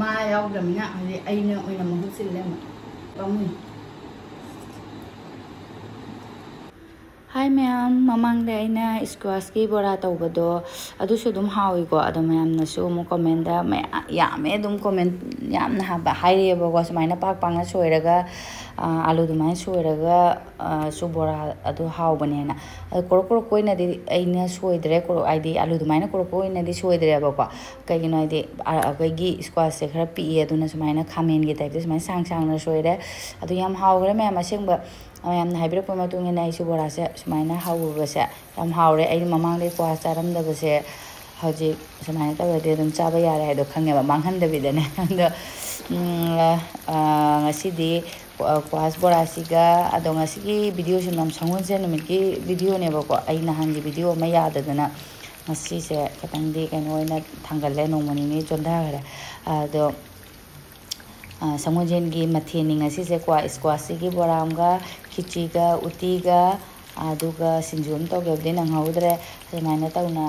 मा याउद्रमिना हजि अइना ओइना महु Sille पामुई hi ma'am ममांगदे अइना squash की बोरा तौबदो अदुसु दुम हाउइको अदो मैमनसु मु कमेंट दा मै यामे दुम कमेंट यामना हाबा हाइरेबो सुमाइना पाक पांगना सोइरगा आलू दुमाइ सोइरगा सु बोरा अदु हाउबनेना कोरो कोरो कोइना दि अइना सोइद्रे कोरो आइदि आलू दुमाइना कोरो कोइना दि सोइद्रेबको कइगिनो आइदि अगैगी स्क्वाश से खरा पि अदुना सुमाइना खामेन गे टाइप सुमाइना सांग सांगना सोइरे अदु याम हाउग्रे मैम असेंबा मैम हाइब्रिड मतुंग इन बोरा से सुमाइना हाउबसे याम हाउरे आई ममांग क्वास चारमदबसे हजिक सुमाइना तौरदि अदुम चाबा यारे हाइदो खंगेबा मांगहनदबिदने अदो ngasiदी क्वास बोरा सिगा अदो ngasiगी वीडियो से नाम संगुनसे नुमितकी वीडियो नेबको आई नहानगी वीडियो मा याददना ngasi से खतंगदी कनो ओइना थांगले नोमनिनी चोंदागरे अदो संगोजेन की मथेनिंग से स्क्वाश की बोरामगा खिचीगा उतीगा अदुगा सिंजुम तौगेबदि नंगहौद्रे सुमाइना तौना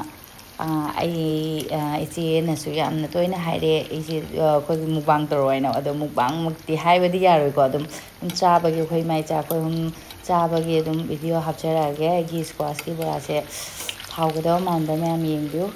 इचेनसु यामना तोइना हाइरे इसे अखोइ मुकबांग तौरोइना अदो मुकबांग मुक्ति हाइबदि यारोइको अदुम चाबगी अखोइ माइचा अखोइ हम चाबगी अदुम वीडियो हापचरागे आइगी स्क्वाश की बोरा से हाउगदो मानबा मैम येंगबिउ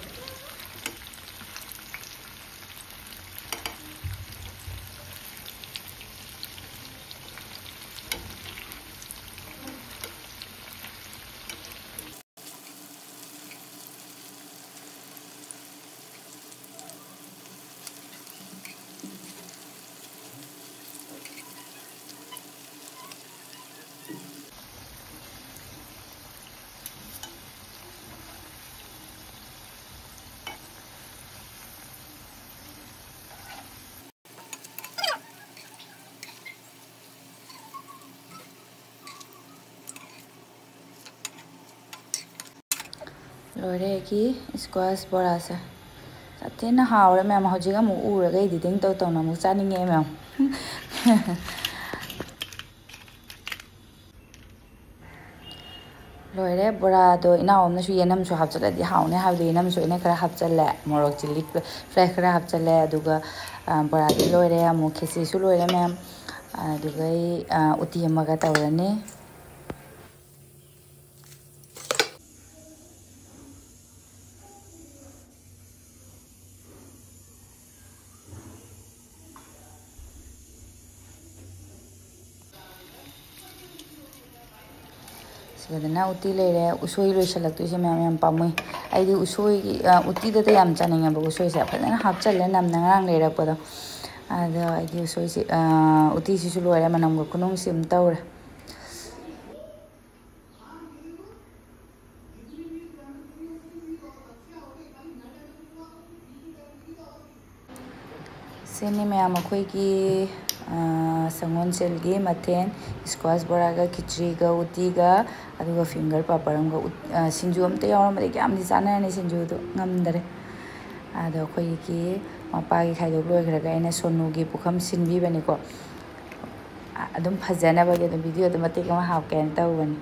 लोरे की स्क्वाश बोरा से साथेना हाउरे मैम हजिगा मु उरगा एडिटिंग तौना मु चानिंगे मैम लोरे बोरा दो इनाओमनसु येनमसु हापचलदि हाउने हाबदि येनमसु इना खरा हापचले मोरक चिल्ली फ्राई खरा हापचले अदुगा बोरा दि लोरे अमु खिचीसु लोरे मैम अदुगा उती अमगा तौरनी सिगदना उती लेरे उसोई लोइसलक्तुसे मैम याम पामुई आइदि उसोई उती दते याम चानिंगबो उसोई से फजना हापचले नमना ngang लेरपदो आदो आइदि उसोई से उती सिसु लोरे मनमगो कुनुंग सिम तौरे सेनी मैम अखोइगी संगोनसेलगी मथेन स्क्वाश बोरागा खिचड़ीगा उतीगा अदुगा फिंगर पापड़मगा सिंजू अमते यावरमदि यामदि चानरनी सिंजूदो ngamdare आदो अखोइगी मपागी खाइदोक लोइखरगा आइना सोनूगी पुखम सिनबीबनिको अदुम फजनबगी अदुम वीडियो दो मतेक अमा हापकेन तौबनी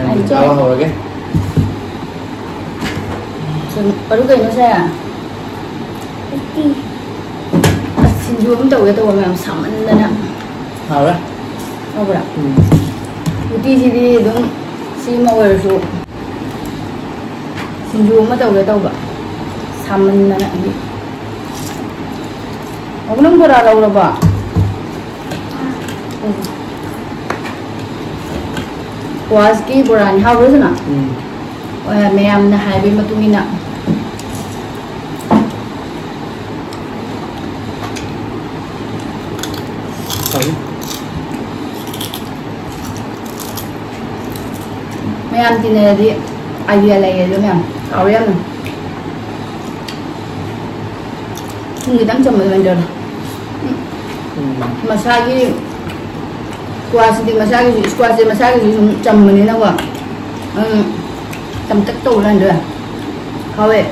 आई चावा होगे baru kayak no saya sinju am tau ya tau memang sama nana apa apa uti sini dong si mau bersu sinju am tau ya tau ba sama nana ini aku nang berada udah ba kuas ki boran haoye sana Mayamna hybrid matung ina Mayam tinadi idea lagi tu mayam awalnya tu kita macam mana vendor masagi kuas di masagi kuas di masagi macam mana nak buat tầm tắc tù lên được haoye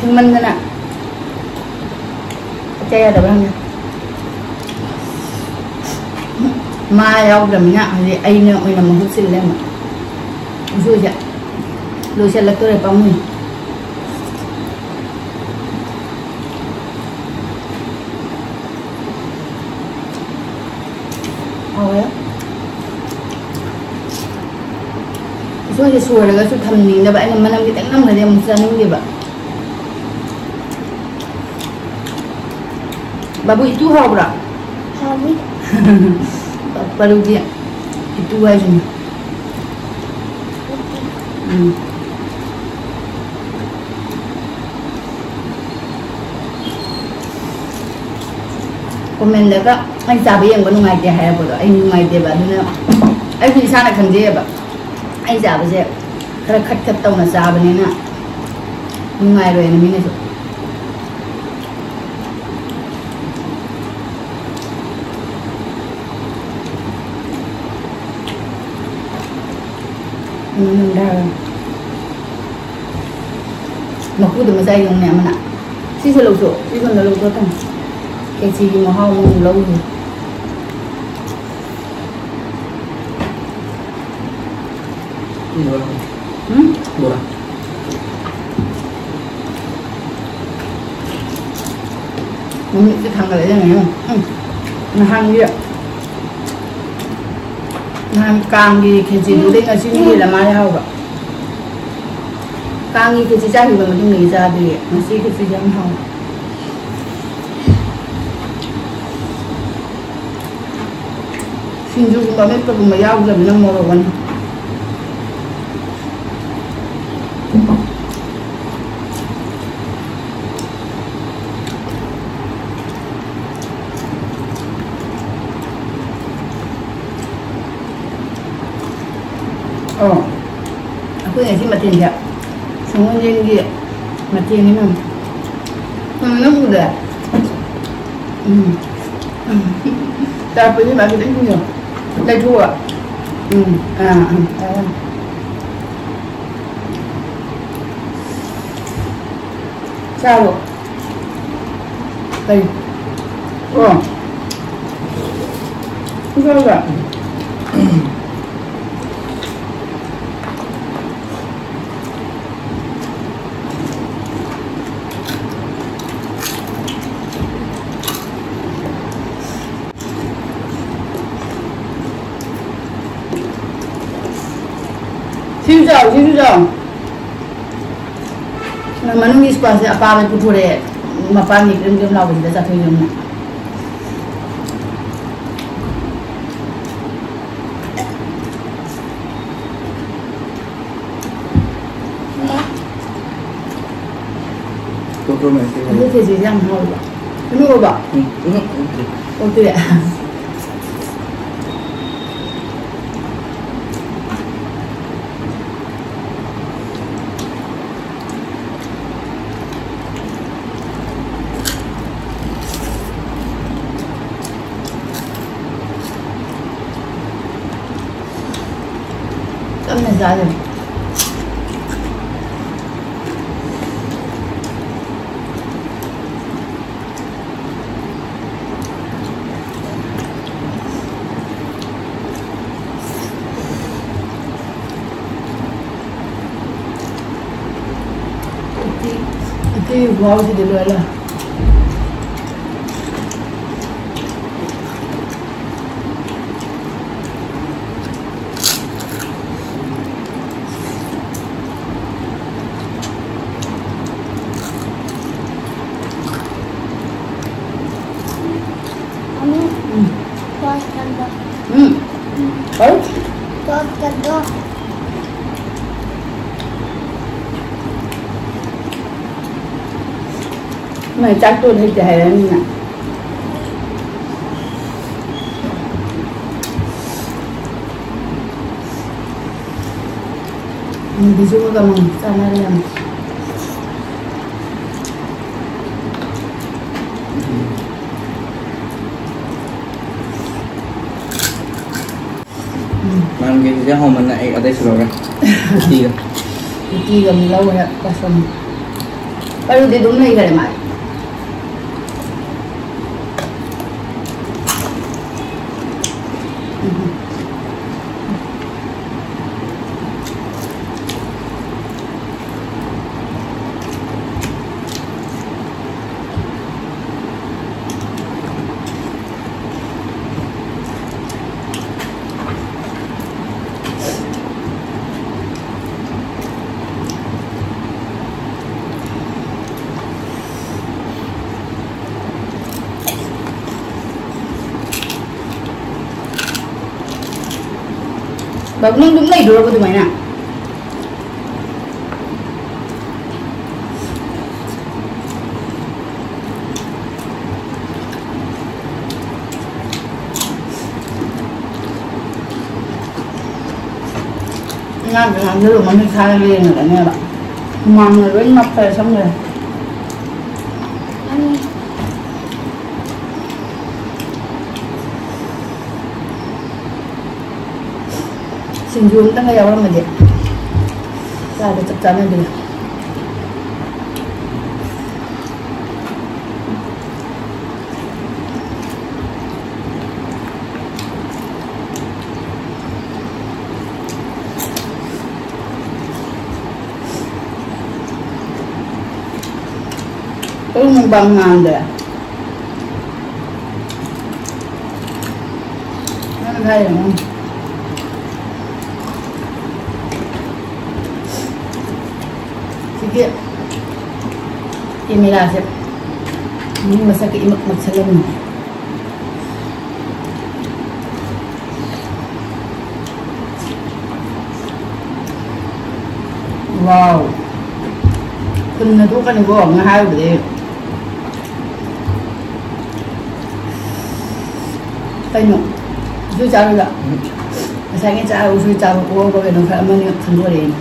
mình nè che được không? Mai đâu đầm nhạ thì ai nữa mình làm một chút xíu lên mà vui vậy rồi sẽ là tôi để bông mình ôi á rồi thì xua là cái thầm nhìn là vậy mà năm cái tánh năm là đem một ra những gì vậy babu itu haoye haoye baru dia itu aja nih komen là các anh già bây giờ có nung idea hay là anh nung idea vậy nên anh thì sao lại cần gì vậy anh già bây giờ cái khát khát tao là già vậy nè nung idea rồi nên mình này mà cứ đừng dây dùng nè mà nè xí xí lâu rồi xí còn là lâu rồi không cái gì mà không lâu rồi bora cái thằng này này không nó hăng gì ạ Nam càng gì cái gì đối với suy nghĩ là mai hao vậy càng gì cái gì ra thì mình nghĩ ra đi nó xí cái gì chẳng hao xin chúc các bạn cùng với nhau làm năm mới rồi aku yang sih matiin dia, semua yang dia matiin ini memang mudah. Tapi ini bagi dia punya, lagi dua. Sao? Đây. Sao vậy? Siu jauh. Mana ni sepas apa yang pun boleh, mapa ni kerja melawan kita satu jam. Kau masih. Ini kerja yang hal apa? Ini apa? Oh tidak. Cảm ra rồi. Itu wow sih dulu lah. Mày chắc tôi thấy trẻ lên nè. Ví dụ như mình sao nó làm. Mang cái hôm mình lại ở đây rồi kìa. Đi gần lâu rồi ạ, qua sông. Baru dia đúng này cái này mày. Baru nang dum lay dor ko dumay na. Làm cho nó mới khai lên rồi cả nghe bạn ngon rồi với mập rồi xong rồi xin dùng tăng cái dầu lắm mà chị ra để chắc chắn là được Mukbang ada. Mana kaya mo? Sige. Ini lasip. Ini masak imak magsalam. Wow. Kun na to kan go ang hayo de. Tay no, chú cháu rồi ạ. Sáng cái cháu, chú cháu cô có cái đồng phạm mà nhiều thằng cô đến.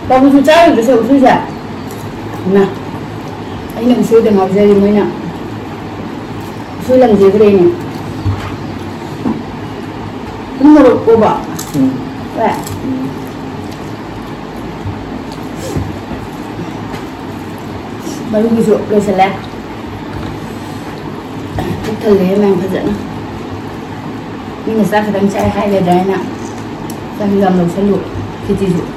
Bao chú cháu rồi, sao chú cháu? Nè, anh đừng chú đừng học gì mới nè. Chú làm gì cái đây nè? Cũng một cô bảo. Vậy. Bao nhiêu ruột rồi sẽ lẽ. Cái thời lý mang thật dẫn. Nhưng mà sao phải đánh chạy hai lời đấy nè. Sao khi làm đầu sẽ lụi. Thì chỉ ruột.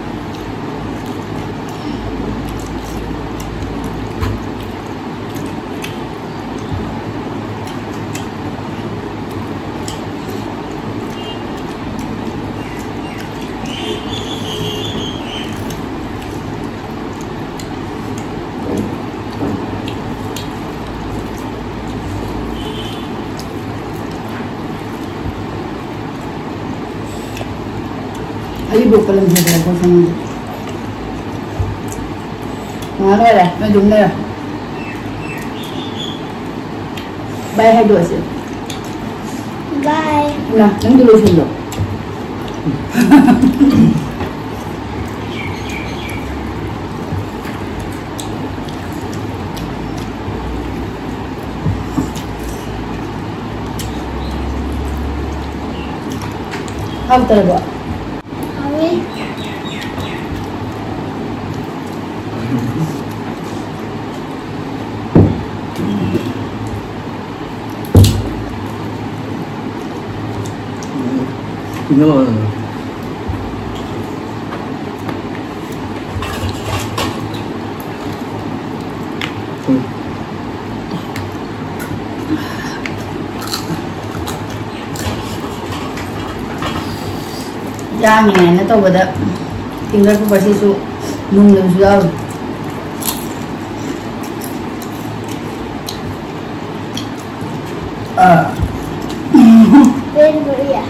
Ibu paling hebat aku sama. Mana dah? Macam mana? Bye hai dua sih. Bye. Nah, yang dulu sih dulu. Apa terbuat? No. Jangan ni, nak tahu pada tinggal tu bersih su, nunggu sudah. Very ya.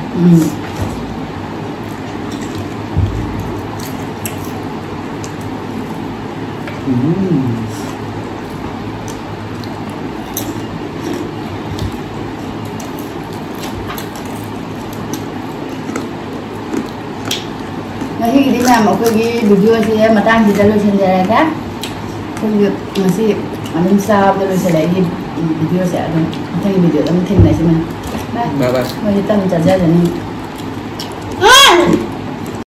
Nanti kita làm một cái video thì mà tăng thì ra luôn trên đây khác công việc mà gì mà lên sao tôi sẽ lấy video sẽ thay video đó mình thêm này cho mình bye bye bye mình tăng trả ra rồi